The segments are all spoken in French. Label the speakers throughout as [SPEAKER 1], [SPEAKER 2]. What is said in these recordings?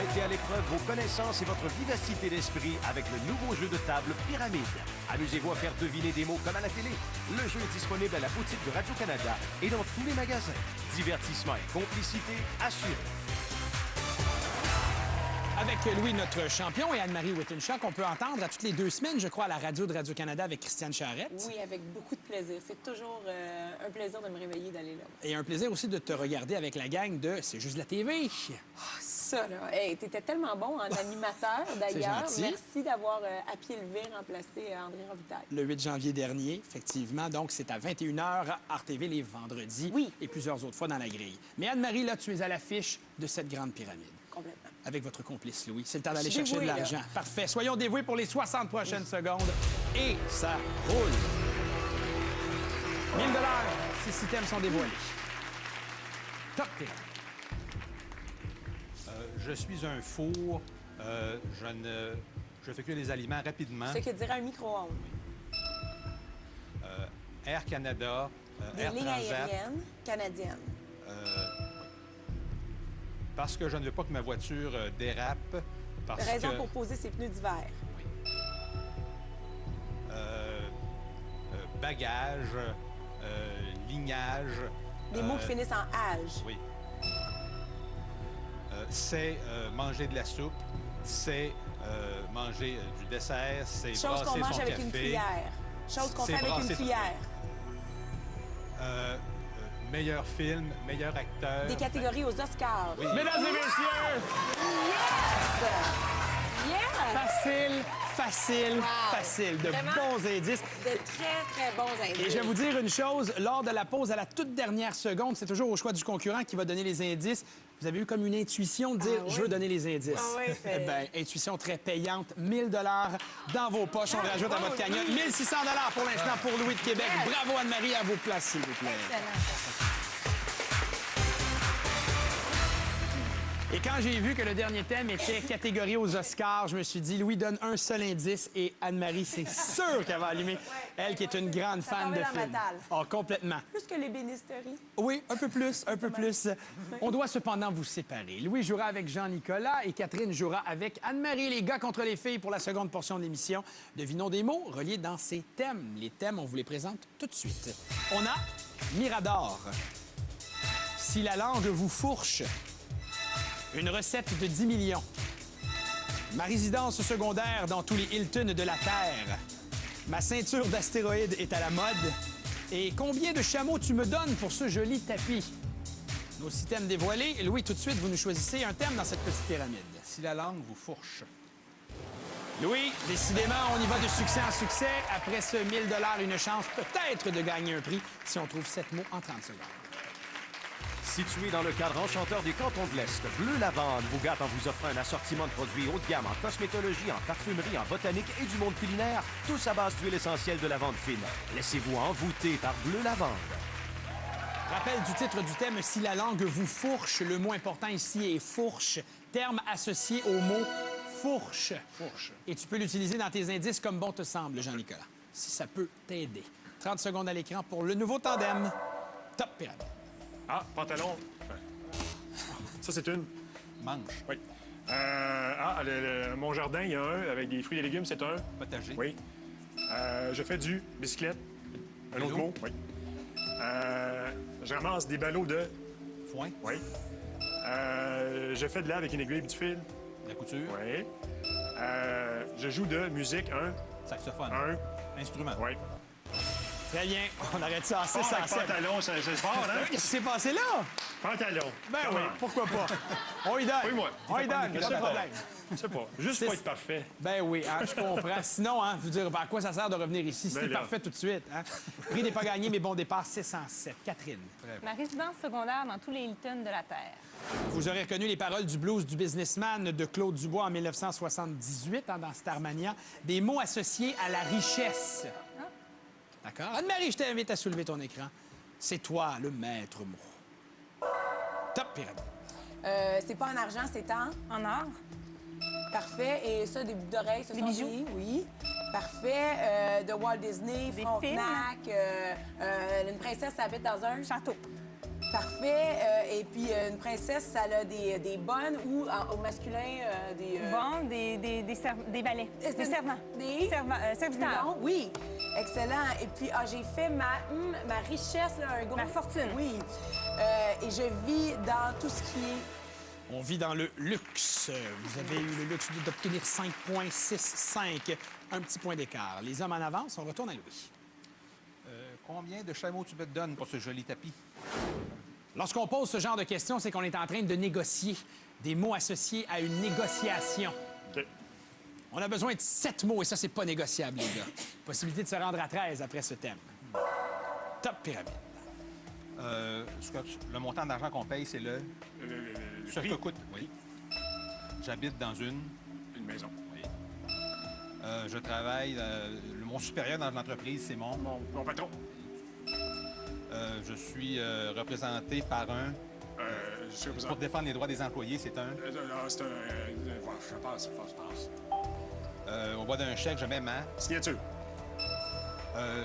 [SPEAKER 1] Mettez à l'épreuve vos connaissances et votre vivacité d'esprit avec le nouveau jeu de table Pyramide. Amusez-vous à faire deviner des mots comme à la télé. Le jeu est disponible à la boutique de Radio-Canada et dans tous les magasins. Divertissement et complicité assurés.
[SPEAKER 2] Avec Louis, notre champion, et Anne-Marie Wittenshaw, qu'on peut entendre à toutes les 2 semaines, je crois, à la radio de Radio-Canada avec Christiane Charette.
[SPEAKER 3] Oui, avec beaucoup de plaisir. C'est toujours un plaisir de me réveiller d'aller là.
[SPEAKER 2] Et un plaisir aussi de te regarder avec la gang de C'est juste la TV.
[SPEAKER 3] Ça, là. Hey, t'étais tellement bon en animateur, d'ailleurs.
[SPEAKER 2] gentil.
[SPEAKER 3] Merci d'avoir, à pied levé, remplacé André Robitaille.
[SPEAKER 2] Le 8 janvier dernier, effectivement. Donc, c'est à 21h à RTV les vendredis.
[SPEAKER 3] Oui.
[SPEAKER 2] Et plusieurs autres fois dans la grille. Mais Anne-Marie, là, tu es à l'affiche de cette grande pyramide.
[SPEAKER 3] Complètement.
[SPEAKER 2] Avec votre complice, Louis. C'est le temps d'aller
[SPEAKER 3] Je suis
[SPEAKER 2] chercher de
[SPEAKER 3] dévouée,
[SPEAKER 2] l'argent.
[SPEAKER 3] là.
[SPEAKER 2] Parfait. Soyons dévoués pour les 60 prochaines secondes. Et ça roule. 1000 $, ces systèmes sont dévoilés. Top pyramide.
[SPEAKER 4] Je suis un four. Je fais cuire les aliments rapidement.
[SPEAKER 3] Ce que dirait un micro-ondes.
[SPEAKER 4] Air Canada,
[SPEAKER 3] Des
[SPEAKER 4] Air
[SPEAKER 3] lignes
[SPEAKER 4] Transat.
[SPEAKER 3] aériennes canadiennes.
[SPEAKER 4] Parce que je ne veux pas que ma voiture dérape. Parce
[SPEAKER 3] Raison
[SPEAKER 4] que,
[SPEAKER 3] pour poser ses pneus d'hiver.
[SPEAKER 4] bagages, lignage.
[SPEAKER 3] Des mots qui finissent en âge.
[SPEAKER 4] Oui. C'est manger de la soupe, c'est manger du dessert, c'est
[SPEAKER 3] Chose
[SPEAKER 4] brasser
[SPEAKER 3] qu'on mange
[SPEAKER 4] son
[SPEAKER 3] avec
[SPEAKER 4] café.
[SPEAKER 3] une cuillère. Chose qu'on
[SPEAKER 4] C'est
[SPEAKER 3] fait avec
[SPEAKER 4] brasser
[SPEAKER 3] une
[SPEAKER 4] son-
[SPEAKER 3] cuillère.
[SPEAKER 4] Meilleur film, meilleur acteur.
[SPEAKER 3] Des catégories aux Oscars.
[SPEAKER 4] Oui.
[SPEAKER 2] Mesdames et messieurs,
[SPEAKER 3] Yeah!
[SPEAKER 2] facile,
[SPEAKER 3] Wow.
[SPEAKER 2] facile. De
[SPEAKER 3] Vraiment?
[SPEAKER 2] bons indices.
[SPEAKER 3] De très, très bons indices.
[SPEAKER 2] Et je vais vous dire une chose, lors de la pause, à la toute dernière seconde, c'est toujours au choix du concurrent qui va donner les indices. Vous avez eu comme une intuition de dire
[SPEAKER 3] Ah oui?
[SPEAKER 2] je veux donner les indices.
[SPEAKER 3] Ah oui,
[SPEAKER 2] Eh bien, intuition très payante. 1000 $, dans vos poches. On rajoute à votre cagnotte 1600 $ pour l'instant pour Louis de Québec.
[SPEAKER 3] Yes.
[SPEAKER 2] Bravo Anne-Marie, à vos places, s'il vous plaît.
[SPEAKER 3] Excellent.
[SPEAKER 2] Et quand j'ai vu que le dernier thème était catégorie aux Oscars, je me suis dit, Louis donne un seul indice et Anne-Marie, c'est sûr qu'elle va allumer. Elle qui est une grande fan
[SPEAKER 3] tombait
[SPEAKER 2] de
[SPEAKER 3] dans ma
[SPEAKER 2] films.
[SPEAKER 3] dalle.
[SPEAKER 2] Oh, complètement.
[SPEAKER 3] Plus que l'ébénisterie.
[SPEAKER 2] Oui, un peu plus, un peu plus. On doit cependant vous séparer. Louis jouera avec Jean-Nicolas et Catherine jouera avec Anne-Marie, les gars contre les filles pour la seconde portion de l'émission. Devinons des mots reliés dans ces thèmes. Les thèmes, on vous les présente tout de suite. On a Mirador. Si la langue vous fourche. Une recette de 10 millions. Ma résidence secondaire dans tous les Hilton de la Terre. Ma ceinture d'astéroïdes est à la mode. Et combien de chameaux tu me donnes pour ce joli tapis? Nos systèmes dévoilés. Louis, tout de suite, vous nous choisissez un thème dans cette petite pyramide.
[SPEAKER 4] Si la langue vous fourche.
[SPEAKER 2] Louis, décidément, on y va de succès en succès. Après ce 1000 $, une chance peut-être de gagner un prix si on trouve 7 mots en 30 secondes.
[SPEAKER 1] Situé dans le cadre enchanteur des cantons de l'Est, Bleu Lavande vous gâte en vous offrant un assortiment de produits haut de gamme en cosmétologie, en parfumerie, en botanique et du monde culinaire, tous à base d'huile essentielle de lavande fine. Laissez-vous envoûter par Bleu Lavande.
[SPEAKER 2] Rappel du titre du thème, si la langue vous fourche, le mot important ici est fourche, terme associé au mot fourche.
[SPEAKER 4] Fourche.
[SPEAKER 2] Et tu peux l'utiliser dans tes indices comme bon te semble, Jean-Nicolas, si ça peut t'aider. 30 secondes à l'écran pour le nouveau tandem. Top pyramide.
[SPEAKER 5] Ah, pantalon. Ça, c'est une.
[SPEAKER 4] Manche.
[SPEAKER 5] Oui. Mon jardin, il y a un avec des fruits et légumes, c'est un.
[SPEAKER 4] Potager.
[SPEAKER 5] Oui. Je fais du bicyclette. Un
[SPEAKER 4] Vélo.
[SPEAKER 5] autre mot. Oui. Je ramasse des ballots de.
[SPEAKER 4] Foin.
[SPEAKER 5] Oui. Je fais de là avec une aiguille et du fil.
[SPEAKER 4] La couture.
[SPEAKER 5] Oui. Je joue de musique, un.
[SPEAKER 4] Saxophone.
[SPEAKER 5] Un.
[SPEAKER 4] Instrument.
[SPEAKER 5] Oui.
[SPEAKER 2] Très bien, on arrête ça à 6
[SPEAKER 5] Fort
[SPEAKER 2] à
[SPEAKER 5] avec
[SPEAKER 2] 7.
[SPEAKER 5] pantalon, c'est fort, hein?
[SPEAKER 2] Qu'est-ce qui s'est passé là?
[SPEAKER 5] Pantalon.
[SPEAKER 2] Ben
[SPEAKER 5] Comment?
[SPEAKER 2] oui, pourquoi pas? On y donne.
[SPEAKER 5] Oui, moi.
[SPEAKER 2] On y donne,
[SPEAKER 5] Je
[SPEAKER 2] pas
[SPEAKER 5] sais
[SPEAKER 2] de
[SPEAKER 5] pas.
[SPEAKER 2] problème.
[SPEAKER 5] Je sais pas. Juste
[SPEAKER 2] C'est-
[SPEAKER 5] pour être parfait.
[SPEAKER 2] Ben oui, hein, je comprends. Sinon, je veux dire, à quoi ça sert de revenir ici si
[SPEAKER 5] Ben
[SPEAKER 2] t'es
[SPEAKER 5] là.
[SPEAKER 2] parfait tout de suite? Hein? Prix n'est pas gagné, mais bon départ, 607. Catherine.
[SPEAKER 6] Ma résidence secondaire dans tous les Hilton de la Terre.
[SPEAKER 2] Vous aurez reconnu les paroles du blues du businessman de Claude Dubois en 1978 dans Starmania. Des mots associés à la richesse. D'accord? Anne-Marie, je t'invite à soulever ton écran. C'est toi le maître mot. Top pyramide.
[SPEAKER 3] C'est pas en argent, c'est en.
[SPEAKER 6] En or,
[SPEAKER 3] Parfait. Et ça, des boucles d'oreilles, ce
[SPEAKER 6] Des
[SPEAKER 3] sont
[SPEAKER 6] bijoux.
[SPEAKER 3] des- Oui. Parfait. De Walt Disney,
[SPEAKER 6] Des
[SPEAKER 3] Frontenac. Une princesse habite dans un.
[SPEAKER 6] château.
[SPEAKER 3] Parfait. Et puis, une princesse, ça a des bonnes ou au masculin, des...
[SPEAKER 6] Bon, des valets. Des servants. Serviteurs.
[SPEAKER 3] Non, oui. Excellent. Et puis, j'ai fait ma richesse, là, un gros...
[SPEAKER 6] Ma fortune.
[SPEAKER 3] Oui. Et je vis dans tout ce qui est...
[SPEAKER 2] On vit dans le luxe. Vous avez eu le luxe d'obtenir 5,65. Un petit point d'écart. Les hommes en avance, on retourne à Louis.
[SPEAKER 4] Combien de chameaux tu me donnes pour ce joli tapis?
[SPEAKER 2] Lorsqu'on pose ce genre de questions, c'est qu'on est en train de négocier. Des mots associés à une négociation.
[SPEAKER 5] OK.
[SPEAKER 2] On a besoin de 7 mots et ça, c'est pas négociable, les gars. Possibilité de se rendre à 13 après ce thème. Top pyramide.
[SPEAKER 4] Le montant d'argent qu'on paye, c'est le...
[SPEAKER 5] Le
[SPEAKER 4] Ce
[SPEAKER 5] prix.
[SPEAKER 4] que coûte, oui. J'habite dans une...
[SPEAKER 5] Une maison.
[SPEAKER 4] Oui. Je travaille... mon supérieur dans l'entreprise, c'est
[SPEAKER 5] Mon patron.
[SPEAKER 4] je suis représenté par un...
[SPEAKER 5] Je suis
[SPEAKER 4] Pour défendre les droits des employés, c'est un...
[SPEAKER 5] C'est un... je passe.
[SPEAKER 4] Au bas d'un chèque, je mets ma...
[SPEAKER 5] Signature.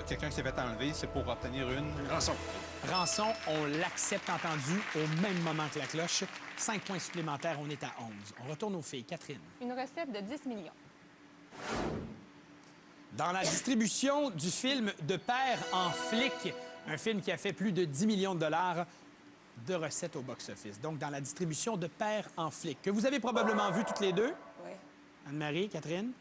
[SPEAKER 4] Quelqu'un qui s'est fait enlever, c'est pour obtenir une...
[SPEAKER 5] Rançon.
[SPEAKER 2] Rançon, on l'accepte entendu au même moment que la cloche. 5 points supplémentaires, on est à 11. On retourne aux filles. Catherine.
[SPEAKER 6] Une recette de 10 millions.
[SPEAKER 2] Dans la distribution du film De père en flic, un film qui a fait plus de 10 millions de dollars de recettes au box-office. Donc, dans la distribution de père en flic, que vous avez probablement vu toutes les deux.
[SPEAKER 3] Oui.
[SPEAKER 2] Anne-Marie, Catherine?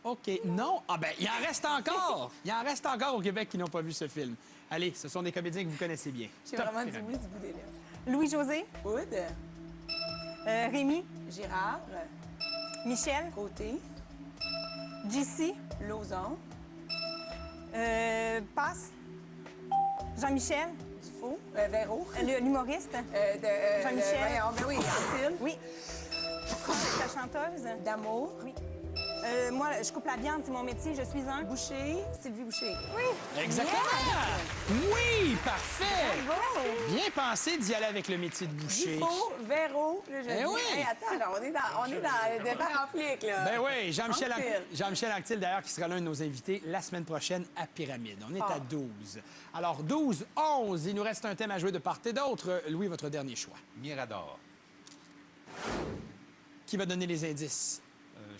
[SPEAKER 2] OK. Non? Ah ben, il en reste encore! Il en reste encore au Québec qui n'ont pas vu ce film. Allez, ce sont des comédiens que vous connaissez bien.
[SPEAKER 3] J'ai
[SPEAKER 2] Top
[SPEAKER 3] vraiment du
[SPEAKER 2] pyramide.
[SPEAKER 3] bout des lèvres.
[SPEAKER 6] Louis-José,
[SPEAKER 3] Wood,
[SPEAKER 6] Rémi,
[SPEAKER 3] Girard,
[SPEAKER 6] Michel,
[SPEAKER 3] Côté,
[SPEAKER 6] JC,
[SPEAKER 3] Lauzon,
[SPEAKER 6] Passe, Jean-Michel,
[SPEAKER 3] Dufault, Véro,
[SPEAKER 6] l'humoriste, Jean-Michel.
[SPEAKER 3] Ben oui, Antille,
[SPEAKER 6] oui, la chanteuse,
[SPEAKER 3] D'Amour,
[SPEAKER 6] oui. Moi, je coupe la viande, c'est mon métier, je suis un...
[SPEAKER 3] Boucher, Sylvie Boucher.
[SPEAKER 2] Exactement! Oui, parfait!
[SPEAKER 3] Bravo!
[SPEAKER 2] Bien pensé d'y aller avec le métier de boucher.
[SPEAKER 3] Dufault, Véro, là, je
[SPEAKER 2] Eh
[SPEAKER 3] dis,
[SPEAKER 2] oui!
[SPEAKER 3] hey, attends, là, on est dans le départ en flic, là.
[SPEAKER 2] Ben oui, Jean-Michel
[SPEAKER 3] Anctil.
[SPEAKER 2] Jean-Michel Anctil, d'ailleurs, qui sera l'un de nos invités la semaine prochaine à Pyramide. On est
[SPEAKER 3] Ah.
[SPEAKER 2] à 12. Alors, 12, 11, il nous reste un thème à jouer de part et d'autre. Louis, votre dernier choix.
[SPEAKER 4] Mirador.
[SPEAKER 2] Qui va donner les indices?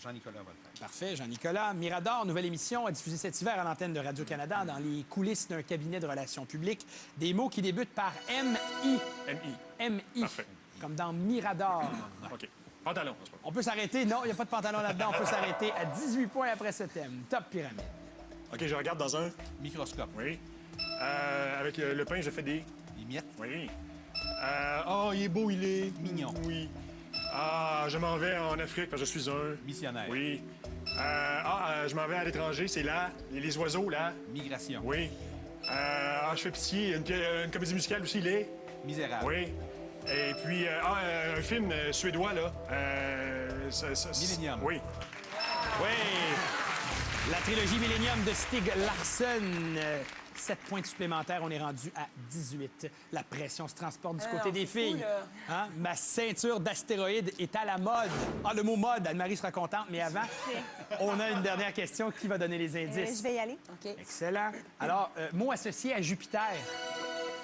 [SPEAKER 4] Jean-Nicolas va le faire.
[SPEAKER 2] Parfait, Jean-Nicolas. Mirador, nouvelle émission, a diffusé cet hiver à l'antenne de Radio-Canada dans les coulisses d'un cabinet de relations publiques. Des mots qui débutent par M-I.
[SPEAKER 5] M.I.
[SPEAKER 2] M-I.
[SPEAKER 5] Parfait.
[SPEAKER 2] Comme dans Mirador.
[SPEAKER 5] OK. Pantalon, c'est pas.
[SPEAKER 2] On peut s'arrêter. Non, il n'y a pas de pantalon là-dedans. On peut s'arrêter à 18 points après ce thème. Top pyramide.
[SPEAKER 5] OK, je regarde dans un...
[SPEAKER 4] Microscope.
[SPEAKER 5] Oui. Avec le pain, je fais des...
[SPEAKER 4] Les miettes.
[SPEAKER 5] Oui. Il est beau, il est...
[SPEAKER 4] Mignon.
[SPEAKER 5] Oui. Je m'en vais en Afrique parce que je suis un...
[SPEAKER 4] Missionnaire.
[SPEAKER 5] Oui. Je m'en vais à l'étranger, c'est là. Les oiseaux, là.
[SPEAKER 4] Migration.
[SPEAKER 5] Oui. Je fais pitié. Une comédie musicale aussi, les...
[SPEAKER 4] Misérable.
[SPEAKER 5] Oui. Et puis, un film suédois, là.
[SPEAKER 4] Millennium.
[SPEAKER 5] Oui.
[SPEAKER 2] Oui! La trilogie Millennium de Stieg Larsson. 7 points supplémentaires, on est rendu à 18. La pression se transporte du côté
[SPEAKER 3] non,
[SPEAKER 2] des
[SPEAKER 3] c'est fou,
[SPEAKER 2] filles.
[SPEAKER 3] là.
[SPEAKER 2] Hein? Ma ceinture d'astéroïdes est à la mode. Ah, le mot mode, Anne-Marie sera contente, mais avant, on a une dernière question. Qui va donner les indices?
[SPEAKER 6] Je vais y aller.
[SPEAKER 3] OK.
[SPEAKER 2] Excellent. Alors, mot associé à Jupiter.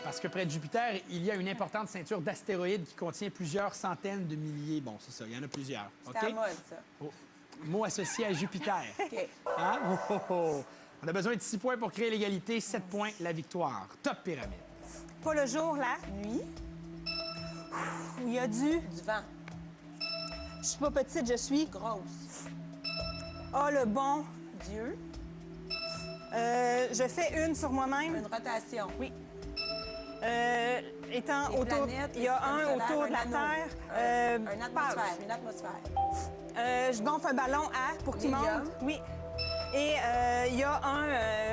[SPEAKER 2] Parce que près de Jupiter, il y a une importante ceinture d'astéroïdes qui contient plusieurs centaines de milliers. Bon, c'est ça, il y en a plusieurs.
[SPEAKER 3] C'est
[SPEAKER 2] OK?
[SPEAKER 3] à la mode, ça.
[SPEAKER 2] Oh. Mot associé à Jupiter.
[SPEAKER 3] OK.
[SPEAKER 2] Hein? Oh, oh, oh. On a besoin de 6 points pour créer l'égalité, 7 points la victoire. Top pyramide.
[SPEAKER 6] Pas le jour, la nuit. Où il y a
[SPEAKER 3] Du vent.
[SPEAKER 6] Je suis pas petite, je suis...
[SPEAKER 3] Grosse.
[SPEAKER 6] le bon.
[SPEAKER 3] Dieu.
[SPEAKER 6] Je fais une sur moi-même.
[SPEAKER 3] Une rotation.
[SPEAKER 6] Oui. Étant
[SPEAKER 3] Les
[SPEAKER 6] autour...
[SPEAKER 3] planètes,
[SPEAKER 6] Il y a
[SPEAKER 3] les
[SPEAKER 6] un
[SPEAKER 3] systèmes
[SPEAKER 6] autour de la
[SPEAKER 3] solaires,
[SPEAKER 6] Terre.
[SPEAKER 3] Une atmosphère.
[SPEAKER 6] passe.
[SPEAKER 3] Une atmosphère.
[SPEAKER 6] Je gonfle un ballon pour qu'il monte.
[SPEAKER 3] L'hélium.
[SPEAKER 6] Oui. Et il y a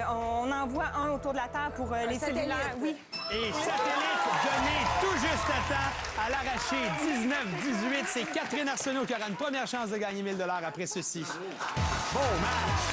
[SPEAKER 6] on envoie un autour de la Terre pour les
[SPEAKER 3] satellite.
[SPEAKER 6] cellulaires. Oui.
[SPEAKER 2] Et satellite donné tout juste à temps à l'arraché 19-18. C'est Catherine Arsenault qui aura une première chance de gagner 1000 $ après ceci. Beau match!